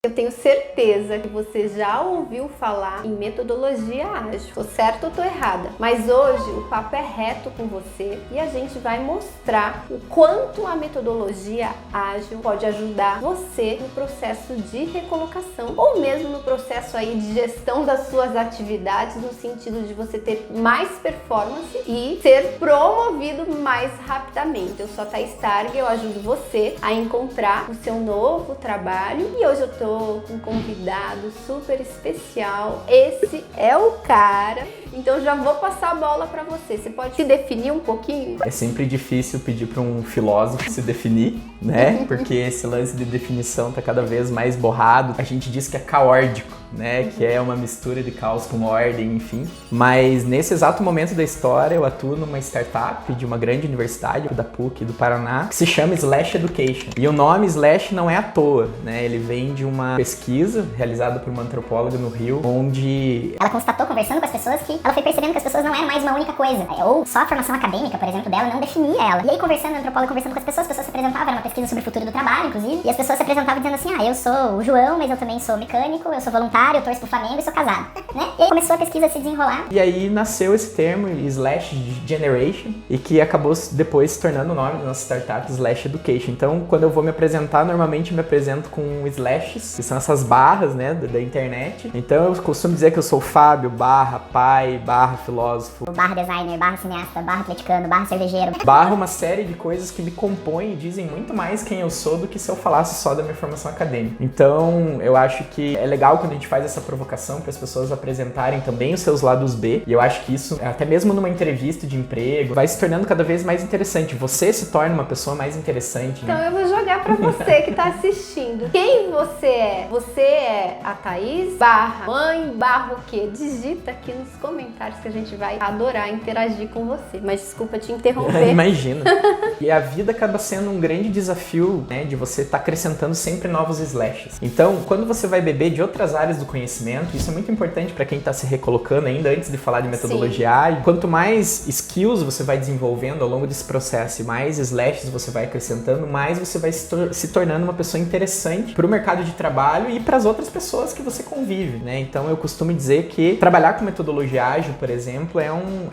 Eu tenho certeza que você já ouviu falar em metodologia ágil. Tô certo ou tô errada? Mas hoje o papo é reto com você e a gente vai mostrar o quanto a metodologia ágil pode ajudar você no processo de recolocação ou mesmo no processo aí de gestão das suas atividades, no sentido de você ter mais performance e ser promovido mais rapidamente. Eu sou a Thaís Targa, eu ajudo você a encontrar o seu novo trabalho e hoje eu tô com um convidado super especial. Esse é o cara. Então já vou passar a bola para você. Você pode se definir um pouquinho? É sempre difícil pedir para um filósofo se definir, né? Porque esse lance de definição tá cada vez mais borrado. A gente diz que é caórdico, né? Que é uma mistura de caos com ordem, enfim. Mas nesse exato momento da história, eu atuo numa startup de uma grande universidade, da PUC do Paraná, que se chama Slash Education. E o nome Slash não é à toa, né? Ele vem de uma pesquisa realizada por uma antropóloga no Rio, onde ela constatou, conversando com as pessoas, que ela foi percebendo que as pessoas não eram mais uma única coisa. Ou só a formação acadêmica, por exemplo, dela não definia ela. E aí, conversando, a antropóloga conversando com as pessoas se apresentavam, era uma pesquisa sobre o futuro do trabalho, inclusive, e as pessoas se apresentavam dizendo assim, eu sou o João, mas eu também sou mecânico, eu sou voluntário, eu torço pro Flamengo e sou casado, né? E aí começou a pesquisa a se desenrolar. E aí nasceu esse termo, Slash Generation, e que acabou depois se tornando o nome da nossa startup, Slash Education. Então, quando eu vou me apresentar, normalmente me apresento com slashes, que são essas barras, né, da internet. Então, eu costumo dizer que eu sou Fábio, barra pai, barra filósofo, Barra designer, barra cineasta, barra atleticano, barra cervejeiro. Barra uma série de coisas que me compõem e dizem muito mais quem eu sou do que se eu falasse só da minha formação acadêmica. Então, eu acho que é legal quando a gente faz essa provocação para as pessoas apresentarem também os seus lados B. E eu acho que isso, até mesmo numa entrevista de emprego, vai se tornando cada vez mais interessante. Você se torna uma pessoa mais interessante, né? Então eu vou jogar para você que tá assistindo. Quem você é? Você é a Thaís barra mãe barra o quê? Digita aqui nos comentários que a gente vai adorar interagir com você. Mas desculpa te interromper. Imagina. E a vida acaba sendo um grande desafio, né, de você estar acrescentando sempre novos slashes. Então, quando você vai beber de outras áreas do conhecimento, isso é muito importante para quem está se recolocando ainda antes de falar de metodologia ágil. Quanto mais skills você vai desenvolvendo ao longo desse processo e mais slashes você vai acrescentando, mais você vai se tornando uma pessoa interessante para o mercado de trabalho e para as outras pessoas que você convive, né? Então, eu costumo dizer que trabalhar com metodologia ágil, por exemplo,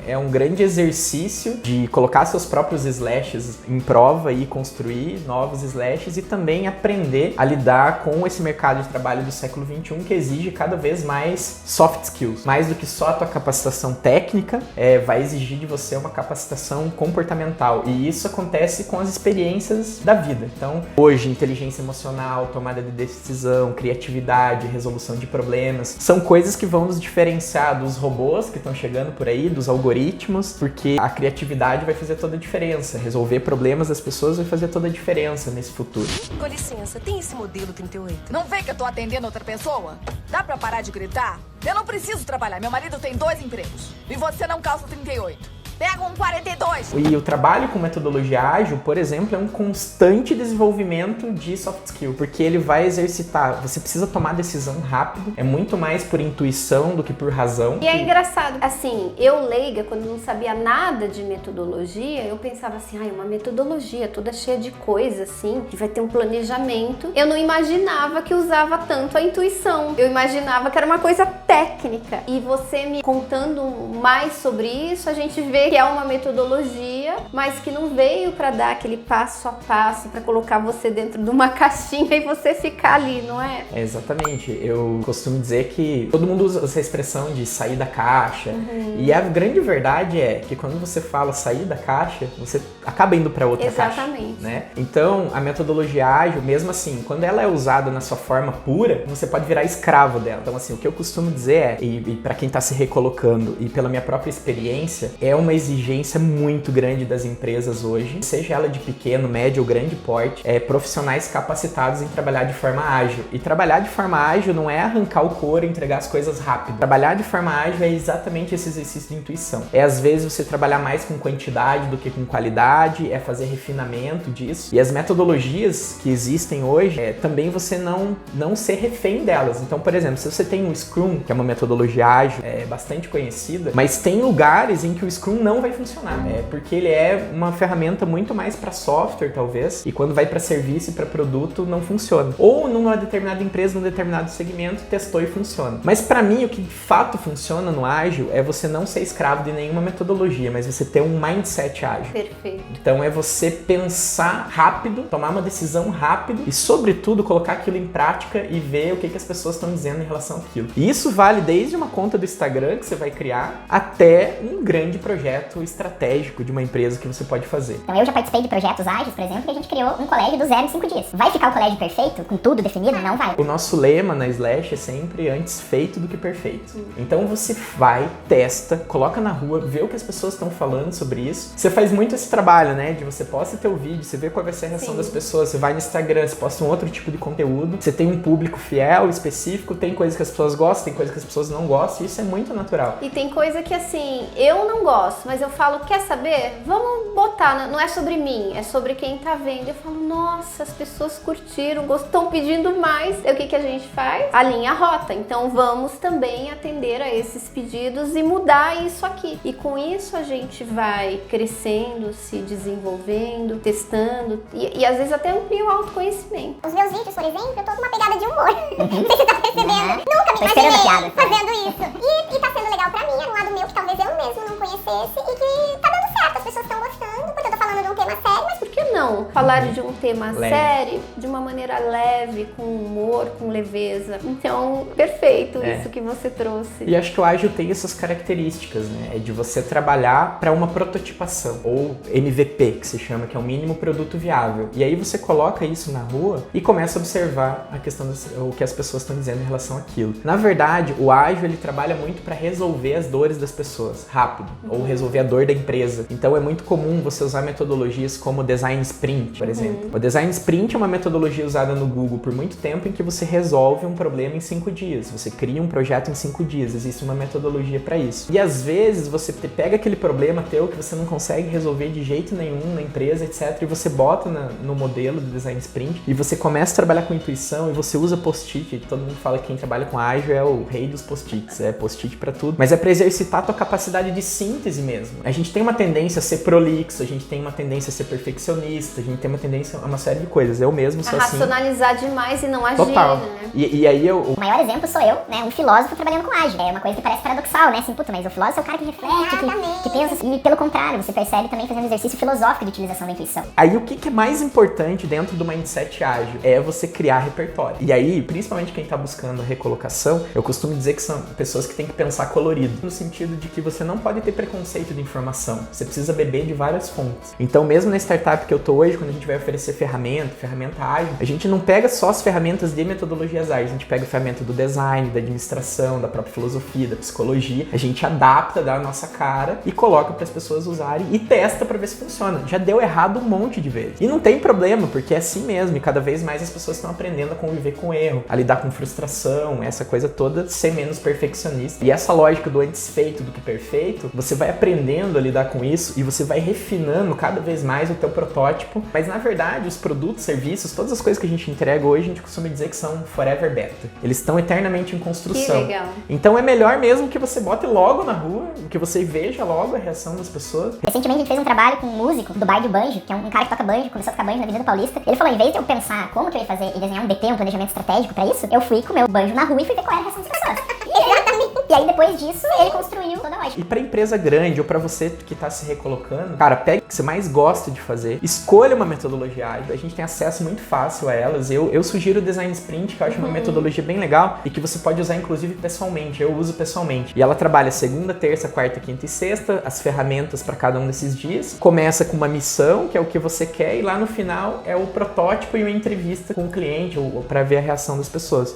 é um grande exercício de colocar seus próprios slashes em prova e construir novos slashes e também aprender a lidar com esse mercado de trabalho do século XXI que exige cada vez mais soft skills. Mais do que só a tua capacitação técnica, vai exigir de você uma capacitação comportamental. E isso acontece com as experiências da vida. Então, hoje, inteligência emocional, tomada de decisão, criatividade, resolução de problemas, são coisas que vão nos diferenciar dos robôs que estão chegando por aí, dos algoritmos, porque a criatividade vai fazer toda a diferença. Resolver problemas das pessoas vai fazer toda a diferença nesse futuro. Com licença, tem esse modelo 38? Não vê que eu tô atendendo outra pessoa? Dá pra parar de gritar? Eu não preciso trabalhar, meu marido tem 2 empregos. E você não calça 38. Pega um 42! E o trabalho com metodologia ágil, por exemplo, é um constante desenvolvimento de soft skill, porque ele vai exercitar, você precisa tomar decisão rápido, é muito mais por intuição do que por razão. E é engraçado, assim, eu leiga, quando não sabia nada de metodologia, eu pensava assim, uma metodologia toda cheia de coisa, assim, que vai ter um planejamento. Eu não imaginava que usava tanto a intuição, eu imaginava que era uma coisa técnica. E você me contando mais sobre isso, a gente vê que é uma metodologia, mas que não veio para dar aquele passo a passo, para colocar você dentro de uma caixinha e você ficar ali, não é? Exatamente. Eu costumo dizer que todo mundo usa essa expressão de sair da caixa. E a grande verdade é que quando você fala sair da caixa, você acaba indo para outra caixa, né? Então, a metodologia ágil, mesmo assim, quando ela é usada na sua forma pura, você pode virar escravo dela. Então, assim, o que eu costumo dizer e para quem está se recolocando e pela minha própria experiência, é uma exigência muito grande das empresas hoje, seja ela de pequeno, médio ou grande porte, profissionais capacitados em trabalhar de forma ágil. E trabalhar de forma ágil não é arrancar o couro e entregar as coisas rápido. Trabalhar de forma ágil é exatamente esse exercício de intuição. É às vezes você trabalhar mais com quantidade do que com qualidade, é fazer refinamento disso. E as metodologias que existem hoje, também você não ser refém delas. Então, por exemplo, se você tem o Scrum, que é uma metodologia ágil, bastante conhecida, mas tem lugares em que o Scrum não vai funcionar. Porque ele é uma ferramenta muito mais para software, talvez, e quando vai para serviço e para produto, não funciona. Ou numa determinada empresa, num determinado segmento, testou e funciona. Mas para mim, o que de fato funciona no ágil é você não ser escravo de nenhuma metodologia, mas você ter um mindset ágil. Perfeito. Então é você pensar rápido, tomar uma decisão rápido e, sobretudo, colocar aquilo em prática e ver o que as pessoas estão dizendo em relação àquilo. E isso vale desde uma conta do Instagram que você vai criar até um grande projeto estratégico de uma empresa que você pode fazer. Então eu já participei de projetos ágeis, por exemplo, que a gente criou um colégio do 0 em 5 dias. Vai ficar o colégio perfeito, com tudo definido? Não vai. O nosso lema na Slash é sempre antes feito do que perfeito. Então você vai, testa, coloca na rua, vê o que as pessoas estão falando sobre isso. Você faz muito esse trabalho, né? De você posta teu vídeo, você vê qual vai ser a reação das pessoas, você vai no Instagram, você posta um outro tipo de conteúdo, você tem um público fiel, específico, tem coisas que as pessoas gostam, tem coisas que as pessoas não gostam, e isso é muito natural. E tem coisa que assim, eu não gosto, mas eu falo, quer saber? Vamos botar, não é sobre mim, é sobre quem tá vendo. Eu falo, nossa, as pessoas curtiram, estão pedindo mais. E o que a gente faz? Alinha a rota. Então vamos também atender a esses pedidos e mudar isso aqui. E com isso a gente vai crescendo, se desenvolvendo, testando e às vezes até amplia o autoconhecimento. Os meus vídeos, por exemplo, eu tô com uma pegada de humor. Não sei se você tá percebendo. Nunca me imaginei fazendo isso. E tá sendo legal pra mim, é um lado meu que talvez eu mesmo não conhecesse e que tá dando certo. As pessoas estão gostando, porque eu tô falando de um tema sério, mas por que não falar de um tema leve, sério, de uma maneira leve, com humor, com leveza? Então, perfeito isso que você trouxe. E acho que o ágil tem essas características, né? É de você trabalhar para uma prototipação, ou MVP, que se chama, que é o mínimo produto viável. E aí você coloca isso na rua e começa a observar a questão o que as pessoas estão dizendo em relação àquilo. Na verdade, o ágil ele trabalha muito para resolver as dores das pessoas rápido, ou resolver a dor da empresa. Então é muito comum você usar metodologias como Design Sprint, por exemplo. O Design Sprint é uma metodologia usada no Google por muito tempo em que você resolve um problema em 5 dias. Você cria um projeto em 5 dias. Existe uma metodologia para isso. E às vezes você pega aquele problema teu que você não consegue resolver de jeito nenhum na empresa, etc. E você bota no modelo do Design Sprint e você começa a trabalhar com intuição e você usa post-it. Todo mundo fala que quem trabalha com ágil é o rei dos post-its. É post-it para tudo. Mas é para exercitar a tua capacidade de síntese mesmo. A gente tem uma tendência a ser prolixo, a gente tem uma tendência a ser perfeccionista, a gente tem uma tendência a uma série de coisas. Eu mesmo sou assim. Racionalizar demais e não agir, Total. né? E aí o maior exemplo sou eu, né? Um filósofo trabalhando com ágil. É uma coisa que parece paradoxal, né? Assim, puta, mas o filósofo é o cara que reflete, que pensa. E pelo contrário, você percebe também fazendo exercício filosófico de utilização da intuição. Aí o que é mais importante dentro do mindset ágil é você criar repertório. E aí, principalmente quem tá buscando a recolocação, eu costumo dizer que são pessoas que têm que pensar colorido. No sentido de que você não pode ter preconceito de informação. Você precisa beber de várias fontes. Então, mesmo na startup que eu tô hoje, quando a gente vai oferecer ferramenta ágil, a gente não pega só as ferramentas de metodologias ágeis, a gente pega a ferramenta do design, da administração, da própria filosofia, da psicologia, a gente adapta, dá a nossa cara e coloca para as pessoas usarem e testa para ver se funciona. Já deu errado um monte de vezes. E não tem problema, porque é assim mesmo, e cada vez mais as pessoas estão aprendendo a conviver com o erro, a lidar com frustração, essa coisa toda, ser menos perfeccionista. E essa lógica do antes feito do que perfeito, você vai aprendendo a lidar com isso e você vai refinando cada vez mais o teu protótipo. Mas na verdade, os produtos, serviços, todas as coisas que a gente entrega hoje, a gente costuma dizer que são forever beta. Eles estão eternamente em construção. Que legal. Então é melhor mesmo que você bote logo na rua, que você veja logo a reação das pessoas. Recentemente a gente fez um trabalho com um músico do Bar do Banjo, que é um cara que toca banjo, começou a tocar banjo na Avenida Paulista. Ele falou, em vez de eu pensar como que eu ia fazer e desenhar um DP, um planejamento estratégico pra isso, eu fui com o meu banjo na rua e fui ver qual era a reação das pessoas. Exatamente. E aí depois disso, ele construiu toda a lógica. E pra empresa grande, ou pra você que tá se recolocando, cara, pega o que você mais gosta de fazer, escolha uma metodologia ágil, a gente tem acesso muito fácil a elas. Eu sugiro o Design Sprint, que eu acho uma metodologia bem legal e que você pode usar inclusive pessoalmente. Eu uso pessoalmente. E ela trabalha segunda, terça, quarta, quinta e sexta, as ferramentas para cada um desses dias. Começa com uma missão, que é o que você quer, e lá no final é o protótipo e uma entrevista com o cliente, ou para ver a reação das pessoas.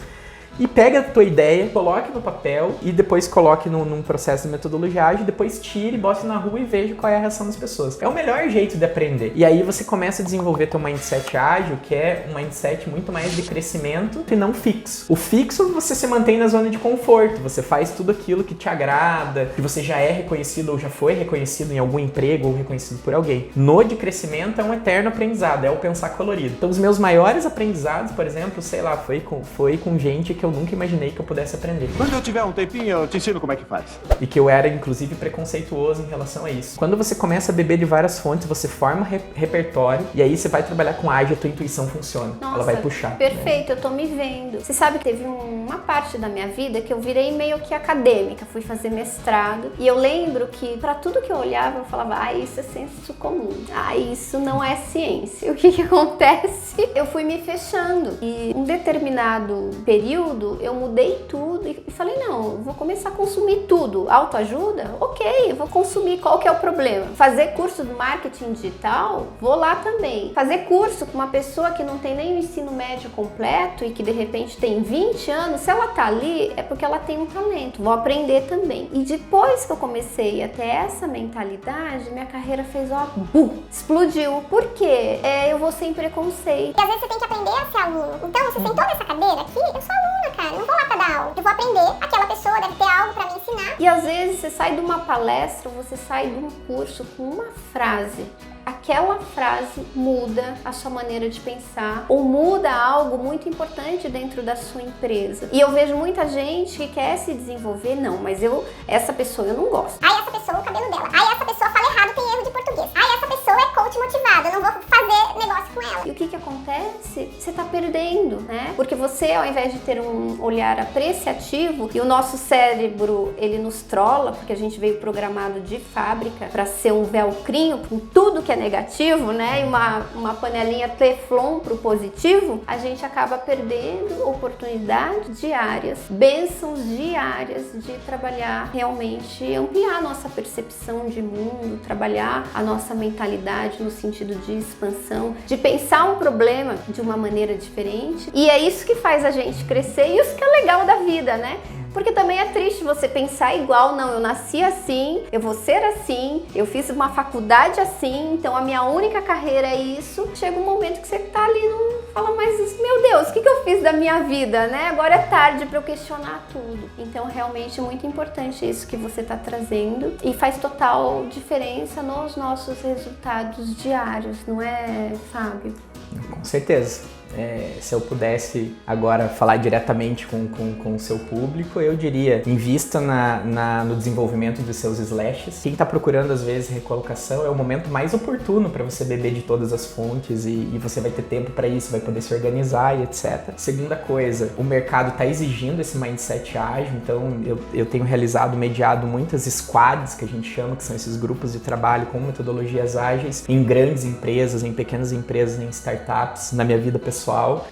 E pega a tua ideia, coloque no papel e depois coloque num processo de metodologia ágil, depois tire, bote na rua e veja qual é a reação das pessoas. É o melhor jeito de aprender. E aí você começa a desenvolver teu mindset ágil, que é um mindset muito mais de crescimento e não fixo. O fixo você se mantém na zona de conforto, você faz tudo aquilo que te agrada, que você já é reconhecido ou já foi reconhecido em algum emprego ou reconhecido por alguém. No de crescimento é um eterno aprendizado, é o pensar colorido. Então os meus maiores aprendizados, por exemplo, sei lá, foi com gente que eu nunca imaginei que eu pudesse aprender. Quando eu tiver um tempinho, eu te ensino como é que faz. E que eu era, inclusive, preconceituoso em relação a isso. Quando você começa a beber de várias fontes, você forma repertório e aí você vai trabalhar com ágil, a tua intuição funciona. Nossa, ela vai puxar. Perfeito, eu tô me vendo. Você sabe que teve uma parte da minha vida que eu virei meio que acadêmica, fui fazer mestrado e eu lembro que pra tudo que eu olhava eu falava, isso é senso comum, isso não é ciência. E o que acontece? Eu fui me fechando e um determinado período eu mudei tudo e falei, não, eu vou começar a consumir tudo. Autoajuda? Ok, eu vou consumir, qual que é o problema? Fazer curso de marketing digital? Vou lá também. Fazer curso com uma pessoa que não tem nem o ensino médio completo e que de repente tem 20 anos, se ela tá ali é porque ela tem um talento, vou aprender também. E depois que eu comecei a ter essa mentalidade, minha carreira fez explodiu. Por quê? Eu vou sem preconceito. E às vezes você tem que aprender a ser aluno. Então você sentou nessa cadeira aqui, eu sou aluna, cara, eu não vou lá pra dar aula. Eu vou aprender, aquela pessoa deve ter algo pra me ensinar. E às vezes você sai de uma palestra, você sai de um curso com uma frase. Aquela frase muda a sua maneira de pensar ou muda algo muito importante dentro da sua empresa. E eu vejo muita gente que quer se desenvolver, não, mas essa pessoa eu não gosto. Essa pessoa, o cabelo dela. Essa pessoa fala errado, tem erro de português. Essa pessoa é coach motivada, eu não vou fazer negócio com ela. E o que acontece? Você tá perdendo, né? Porque você, ao invés de ter um olhar apreciativo, e o nosso cérebro, ele nos trola, porque a gente veio programado de fábrica para ser um velcrinho com tudo que é negativo, né? E uma panelinha Teflon pro positivo, a gente acaba perdendo oportunidades diárias, bênçãos diárias de trabalhar realmente, ampliar a nossa percepção de mundo, trabalhar a nossa mentalidade no sentido de expansão, de pensar um problema de uma maneira diferente. E é isso que faz a gente crescer e isso que é legal da vida, né? Porque também é triste você pensar igual, não, eu nasci assim, eu vou ser assim, eu fiz uma faculdade assim, então a minha única carreira é isso. Chega um momento que você tá ali e não fala mais, meu Deus, o que eu fiz da minha vida, né? Agora é tarde para eu questionar tudo. Então realmente é muito importante isso que você tá trazendo e faz total diferença nos nossos resultados diários, não é, Fábio? Com certeza. Se eu pudesse agora falar diretamente com o seu público, eu diria, invista no desenvolvimento dos seus slashes. Quem está procurando, às vezes, recolocação, é o momento mais oportuno para você beber de todas as fontes e você vai ter tempo para isso, vai poder se organizar e etc. Segunda coisa, o mercado está exigindo esse mindset ágil, então eu tenho mediado muitas squads, que a gente chama, que são esses grupos de trabalho com metodologias ágeis, em grandes empresas, em pequenas empresas, em startups, na minha vida pessoal.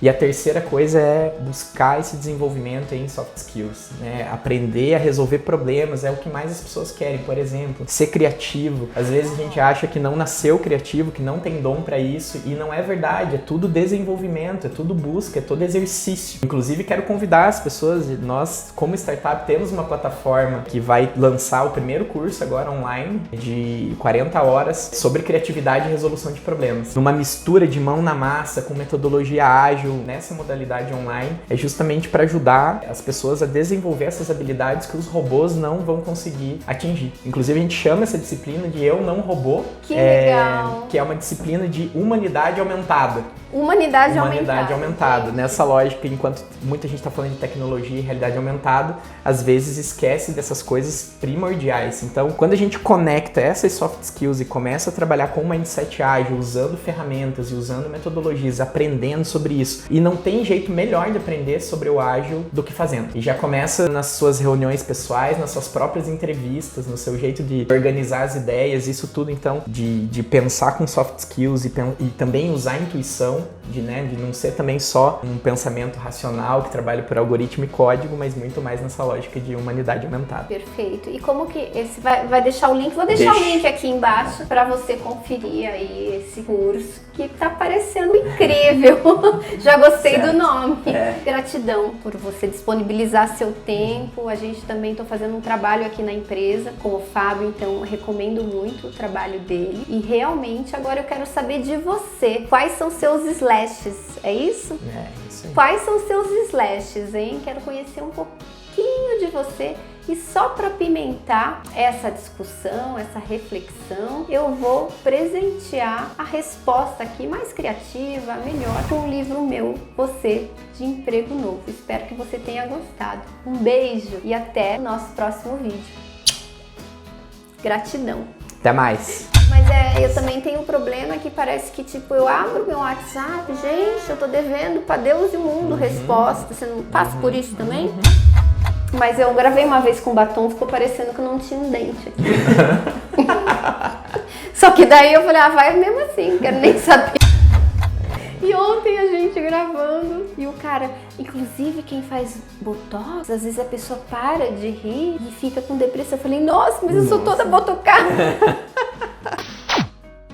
E a terceira coisa é buscar esse desenvolvimento em soft skills, né? Aprender a resolver problemas é o que mais as pessoas querem, por exemplo, ser criativo. Às vezes a gente acha que não nasceu criativo, que não tem dom para isso, e não é verdade, é tudo desenvolvimento, é tudo busca, é todo exercício. Inclusive quero convidar as pessoas, nós como startup temos uma plataforma que vai lançar o primeiro curso agora online de 40 horas sobre criatividade e resolução de problemas. Numa mistura de mão na massa com metodologia ágil nessa modalidade online, é justamente para ajudar as pessoas a desenvolver essas habilidades que os robôs não vão conseguir atingir. Inclusive a gente chama essa disciplina de Eu Não Robô, que legal. Que é uma disciplina de humanidade aumentada. Humanidade aumentada. Nessa lógica, enquanto muita gente está falando de tecnologia e realidade aumentada, às vezes esquece dessas coisas primordiais. Então, quando a gente conecta essas soft skills e começa a trabalhar com um mindset ágil, usando ferramentas e usando metodologias, aprendendo sobre isso, e não tem jeito melhor de aprender sobre o ágil do que fazendo. E já começa nas suas reuniões pessoais, nas suas próprias entrevistas, no seu jeito de organizar as ideias, isso tudo, então, de pensar com soft skills e também usar a intuição, de não ser também só um pensamento racional que trabalha por algoritmo e código, mas muito mais nessa lógica de humanidade aumentada. Perfeito. E como que esse vai deixar o link? Vou deixar o link aqui embaixo para você conferir aí esse curso que tá parecendo incrível. Já gostei do nome. Gratidão por você disponibilizar seu tempo. A gente também tô fazendo um trabalho aqui na empresa com o Fábio, então recomendo muito o trabalho dele. E realmente agora eu quero saber de você. Quais são seus slashes? É isso? Isso aí. Quais são seus slashes, hein? Quero conhecer um pouquinho de você. E só para pimentar essa discussão, essa reflexão, eu vou presentear a resposta aqui mais criativa, melhor, com um livro meu, Você de Emprego Novo. Espero que você tenha gostado. Um beijo e até o nosso próximo vídeo. Gratidão. Até mais. Mas eu também tenho um problema que parece que, tipo, eu abro meu WhatsApp, gente, eu tô devendo pra Deus e o mundo resposta. Você não passa por isso também? Mas eu gravei uma vez com batom, ficou parecendo que eu não tinha um dente aqui. Só que daí eu falei, vai mesmo assim, não quero nem saber. E ontem a gente gravando, e o cara, inclusive quem faz botox, às vezes a pessoa para de rir e fica com depressão. Eu falei, nossa, mas eu sou toda botocada.